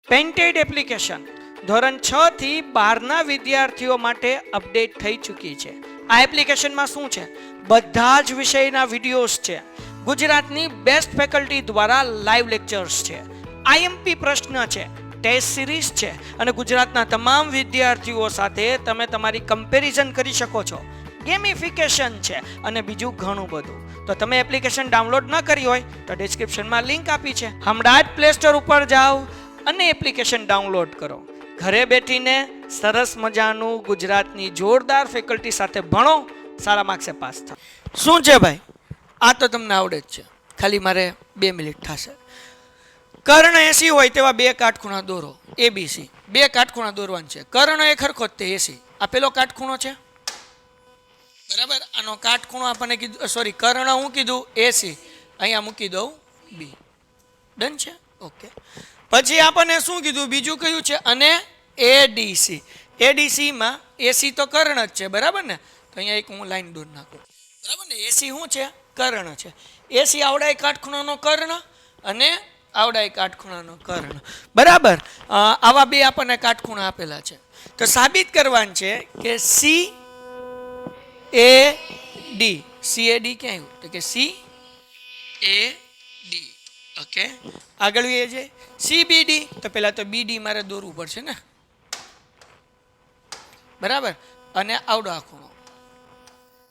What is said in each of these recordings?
Painted application ધોરણ 6 થી 12ના વિદ્યાર્થીઓ માટે અપડેટ થઈ ચૂકી છે. આ એપ્લિકેશનમાં શું છે? બધા જ વિષયના વિડીયોઝ છે. ગુજરાતની બેસ્ટ ફેકલ્ટી દ્વારા લાઈવ લેક્ચર્સ છે. આઈએમપી પ્રશ્ન છે, ટેસ્ટ સિરીઝ છે અને ગુજરાતના તમામ વિદ્યાર્થીઓ સાથે તમે તમારી કમ્પેરિઝન કરી શકો છો. ગેમિફિકેશન છે અને બીજું ઘણું બધું. તો તમે એપ્લિકેશન ડાઉનલોડ ન કરી હોય તો ડિસ્ક્રિપ્શનમાં લિંક આપી છે. હમણાં જ પ્લે સ્ટોર ઉપર જાઓ અને એપ્લિકેશન ડાઉનલોડ કરો. ઘરે બેઠીને સરસ મજાનું ગુજરાતની જોરદાર ફેકલ્ટી સાથે ભણો, સારા માર્ક્સે પાસ થાઓ. શું છે ભાઈ? આ તો તમને આવડે જ છે, ખાલી મારે 2 મિનિટ થશે. કર્ણ 80 હોય તેવા 2 કાટખૂણા દોરો. ABC 2 કાટખૂણા દોરવાના છે. કર્ણ એક હરખો જ તે 80. આ પેલો કાટખૂણો છે, બરાબર. આનો કાટખૂણો આપણને કીધું, સોરી, કર્ણ હું કીધું 80, અહીંયા મૂકી દઉં B. ડન છે? ઓકે. પછી આપણને શું કીધું? બીજું કયું છે? અને ADC. ADCમાં AC તો કર્ણ જ છે, બરાબર ને? તો અહીંયા એક હું લાઈન દોરી નાખું, બરાબર ને? AC શું છે? કર્ણ છે. AC આવડાય કાટખૂણાનો કર્ણ અને આવડાય કાટખૂણાનો કર્ણ, બરાબર. આવા 2 આપણને કાટખૂણા આપેલા છે. તો સાબિત કરવાનું છે કે CAD. CAD ક્યાં આવ્યું? તો કે CAD. ઓકે, આગળ એ છે CBD. તો પહેલા તો BD મારે દોરવું પડશે ને, બરાબર. અને આવડો આ ખૂણો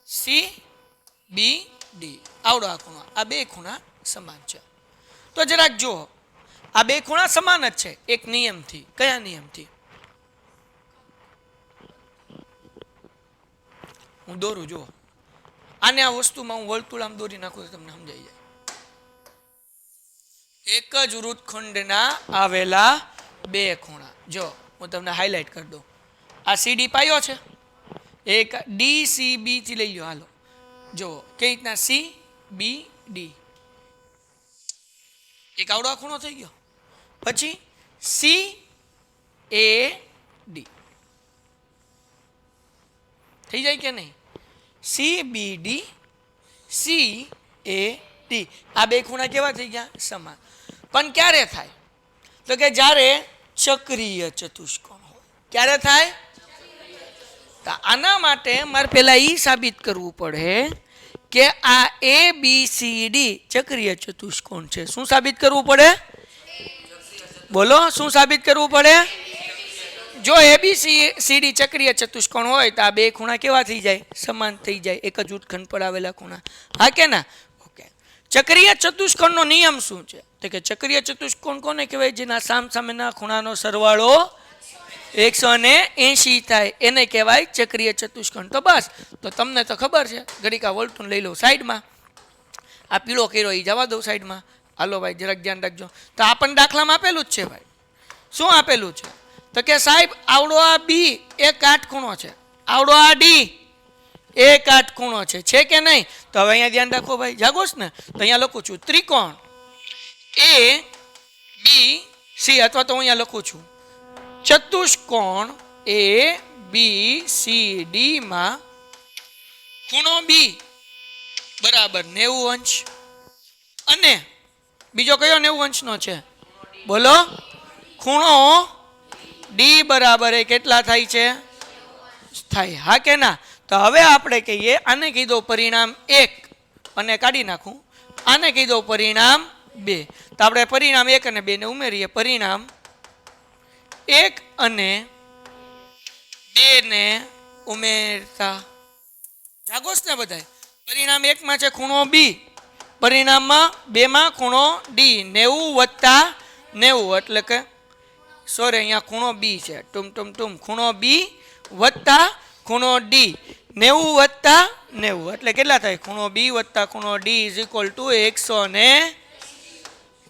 CBD, આવડો આ ખૂણો. આ 2 ખૂણા સમાન છે. તો જરાક જુઓ, આ 2 ખૂણા સમાન જ છે એક નિયમથી. કયા નિયમથી? હું દોરું, જુઓ. આને આ વસ્તુમાં હું વર્તુળ આમ દોરી નાખું તો તમને સમજાઈ જાય. એક જ વૃત્તખંડના આવેલા 2 ખૂણા. જો હું તમને હાઇલાઇટ કરી દઉં. આ CD પાયો છે, એક DCB થી લઈ લો. હાલો જો કઈ રીતના CBD, એક આવડો ખૂણો થઈ ગયો. પછી CAD થઈ જાય કે નહીં? CBD CAD, આ 2 ખૂણા કેવા થઈ ગયા? સમાન. પણ ક્યારે થાય? તો કે જ્યારે ચક્રીય ચતુષ્કોણ હોય. ક્યારે થાય? તો આના માટે મારે પહેલા એ સાબિત કરવું પડે કે આ ABCD ચક્રીય ચતુષ્કોણ છે. શું સાબિત કરવું પડે? બોલો, શું સાબિત કરવું પડે? જો ABCD ચક્રીય ચતુષ્કોણ હોય તો આ 2 ખૂણા કેવા થઈ જાય? સમાન થઈ જાય, એક જ વૃત્તખંડ પર આવેલા ખૂણા. હા કે ના? ઓકે. ચક્રીય ચતુષ્કોણનો નિયમ શું છે? તો કે ચક્રીય ચતુષ્કોણ કોને કહેવાય? જેના સામસામેના ખૂણાનો સરવાળો 180 થાય, એને કહેવાય ચક્રીય ચતુષ્કોણ. તો બસ, તો તમને તો ખબર છે. ઘડીકા વર્તુળ લઈ લો સાઈડમાં. આ પીળો કર્યો એ જવા દો સાઈડમાં. હાલો ભાઈ, જરાક ધ્યાન રાખજો. તો આપણને દાખલામાં આપેલું જ છે ભાઈ. શું આપેલું છે? તો કે સાહેબ આવડો આ B એ કાટખૂણો છે, આવડો આ D એ કાટખૂણો છે કે નહીં? તો હવે અહીંયા ધ્યાન રાખો ભાઈ, જાગોશ ને? તો અહીંયા લખું છું ત્રિકોણ ABC, અથવા તો અહીંયા લખું છું ચતુષ્કોણ ABCD માં ખૂણો B બરાબર 90 અંશ. અને બીજો કયો 90 અંશનો છે? બોલો. ખૂણો D બરાબર એ કેટલા થાય છે? થાય. હા કે ના? તો હવે આપણે કહીએ, આને કહી દો પરિણામ 1 અને કાઢી નાખું. આને કહી દો પરિણામ 2. તો આપણે પરિણામ 1 અને 2 ને ઉમેરીએ. પરિણામ 1 અને 2 ને ઉમેરતા જાગોશ ને બધાય. પરિણામ 1 માં છે ખૂણો B, પરિણામમાં 2 માં ખૂણો D. 90 + 90 એટલે કે સોરી, અહીંયા ખૂણો B છે. ખૂણો B વત્તા ખૂણો D. 90 + 90 એટલે કેટલા થાય? ખૂણો B વત્તા ખૂણો D = 180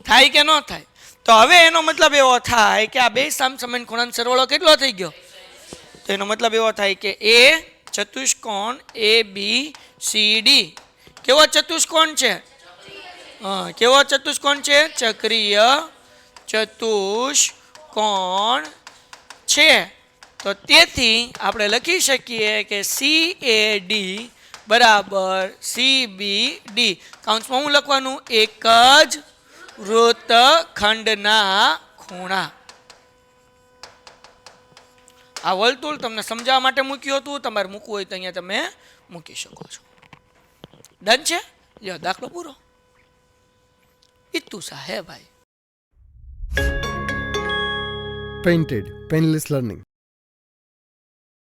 થાય કે ન થાય? તો હવે એનો મતલબ એવો થાય કે આ 2 સામસામેના ખૂણાનો સરવાળો કેટલો થઈ ગયો? તો એનો મતલબ એવો થાય કે એ ચતુષ્કોણ ABCD કેવો ચતુષ્કોણ છે? કેવો ચતુષ્કોણ છે? ચક્રીય ચતુષ્કોણ છે. તો તેથી આપણે લખી શકીએ કે CAD બરાબર CBD. કૌંસમાં હું લખવાનું? એક જ વૃત્તખંડના ખૂણા. આ વર્તુળ તમને સમજાવવા માટે મૂક્યું હતું, તમારે મૂકવું હોય તો અહીંયા તમે મૂકી શકો છો. ડન છે? લ્યો દાખલો પૂરો. ઇત્તુ સાહેબ ભાઈ. Painted, Painless Learning.